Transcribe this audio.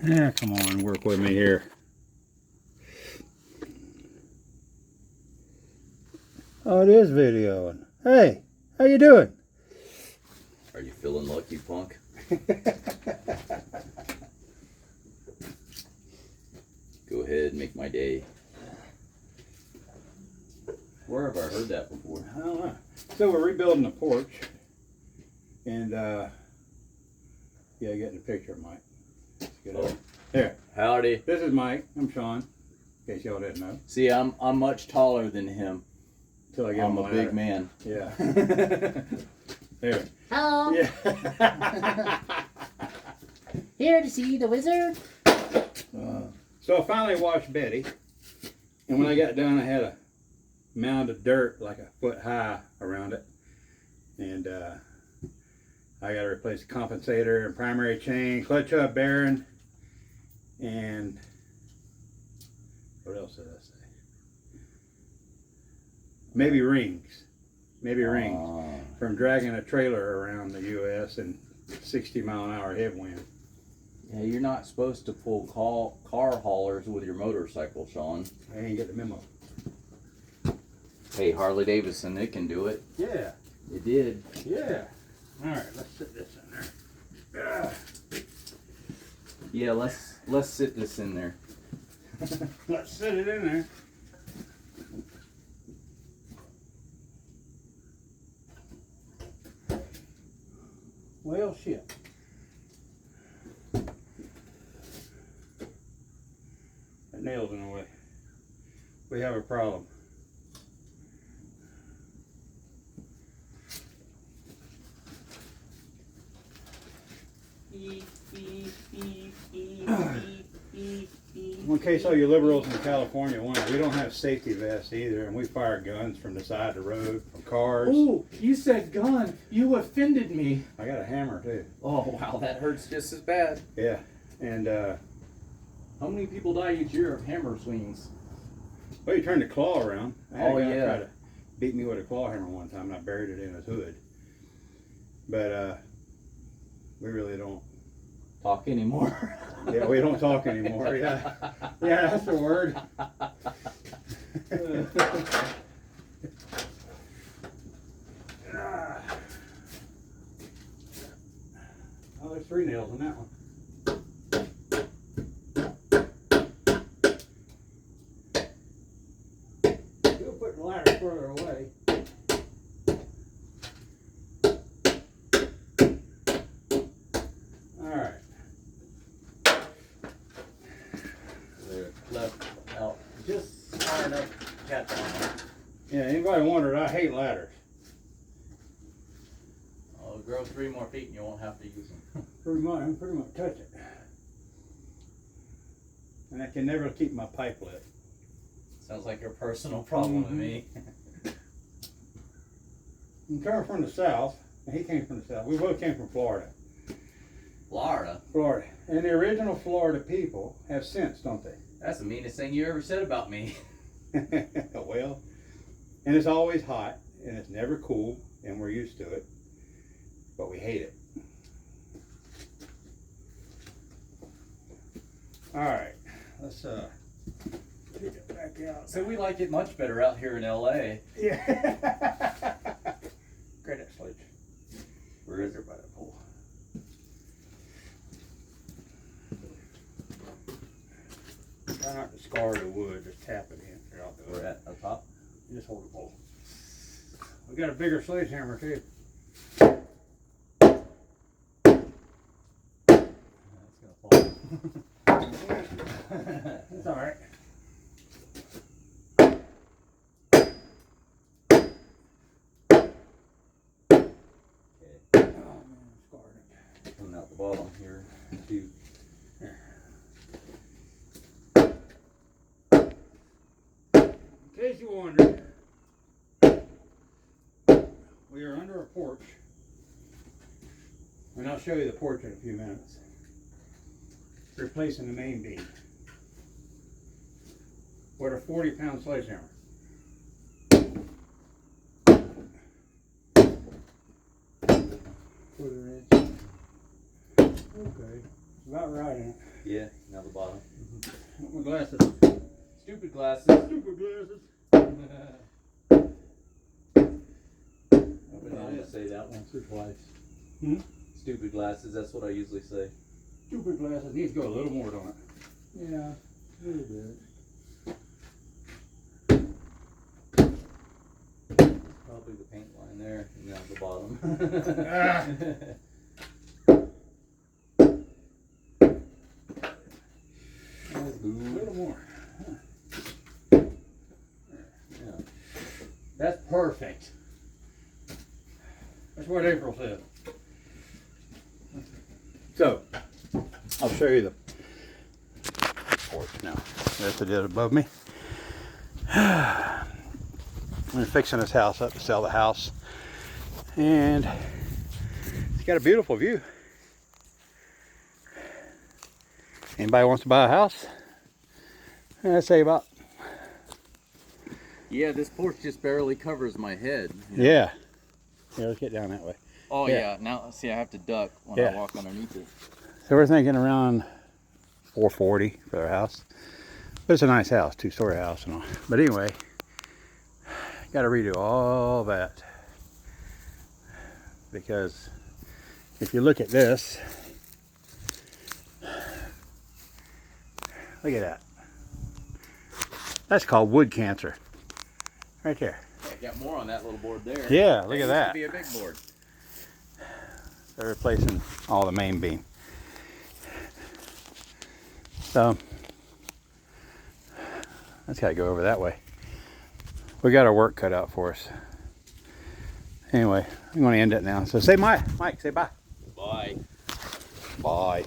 Yeah, come on, work with me here. Oh, it is videoing. Hey, how you doing? Are you feeling lucky, punk? Go ahead, make my day. Where have I heard that before? I don't know. So we're rebuilding the porch. And, yeah, getting the picture, Mike. Oh. Here. Howdy. This is Mike. I'm Sean. In case y'all didn't know. See, I'm much taller than him. Until I get I'm him a big man. Yeah. Here. Hello. Yeah. Here to see the wizard. So I finally washed Betty. And when I got done, I had a mound of dirt like a foot high around it. And I got to replace the compensator and primary chain, clutch hub bearing, and what else did I say? Maybe rings. Maybe rings from dragging a trailer around the U.S. in 60-mile-an-hour headwind. Yeah, you're not supposed to pull car haulers with your motorcycle, Sean. I didn't get the memo. Hey, Harley Davidson, they can do it. Yeah. It did. Yeah. All right, let's sit this in there. Yeah, let's sit this in there. Let's sit it in there. Well, shit. That nail's in the way. We have a problem. In case all you liberals in California wonder, we don't have safety vests either, and we fire guns from the side of the road, from cars. Ooh, you said gun. You offended me. I got a hammer too. Oh, wow, that hurts just as bad. Yeah, and How many people die each year of hammer swings? well, you turn the claw around. I had a guy yeah. try to beat me with a claw hammer one time, and I buried it in his hood. But we really don't Talk anymore. Yeah, we don't talk anymore. Yeah, yeah, that's the word. Oh, there's 3 nails in that one. You'll put the ladder further away. All right. Left out just far enough to catch on. Yeah, anybody wondered, I hate ladders. I'll grow 3 more feet and you won't have to use them. Pretty much touch it. And I can never keep my pipe lit. Sounds like your personal problem to me. I'm coming from the south, and he came from the south. We both came from Florida. Florida? Florida. And the original Florida people have sense, don't they? That's the meanest thing you ever said about me. Well, and it's always hot, and it's never cool, and we're used to it, but we hate it. All right, let's get it back out. So we like it much better out here in LA. Yeah. Grab that sledge. Where is it? By the pole. Try not to scar the wood, just tap it in. Here, I'll do it. We're at the top. Just hold the pole. We got a bigger sledgehammer too. That's gonna fall. It's all right. Oh man, I'm scarred it. Coming out the bottom here. Too. In case you wondered, we are under a porch, and I'll show you the porch in a few minutes. Replacing the main beam with a 40-pound sledgehammer. Quarter inch. Okay. About right, ain't it? Yeah, now the bottom. Want my glasses. Stupid glasses. Stupid glasses. I've been known to say that once or twice. Hmm? Stupid glasses, that's what I usually say. Stupid glasses. Needs to go a little more, don't it? Yeah, a little bit. Probably the paint line there, and now the bottom. Ah. A little more. Yeah. That's perfect. That's what April said. So, I'll show you the porch now. That's it above me. We're fixing this house up to sell the house. And it's got a beautiful view. Anybody wants to buy a house? I'd say about. Yeah, this porch just barely covers my head. You know? Yeah. Yeah, let's get down that way. Oh Yeah. yeah. Now see, I have to duck when Yeah. I walk underneath it. So we're thinking around 440 for our house. But it's a nice house, 2-story house and all. But anyway, got to redo all that. Because if you look at this, look at that. That's called wood cancer. Right there. Yeah, got more on that little board there. Yeah, look at that. Used to be a big board. They're replacing all the main beam. So that's got to go over that way. We got our work cut out for us. Anyway, I'm going to end it now. So say Mike, say bye. Bye. Bye.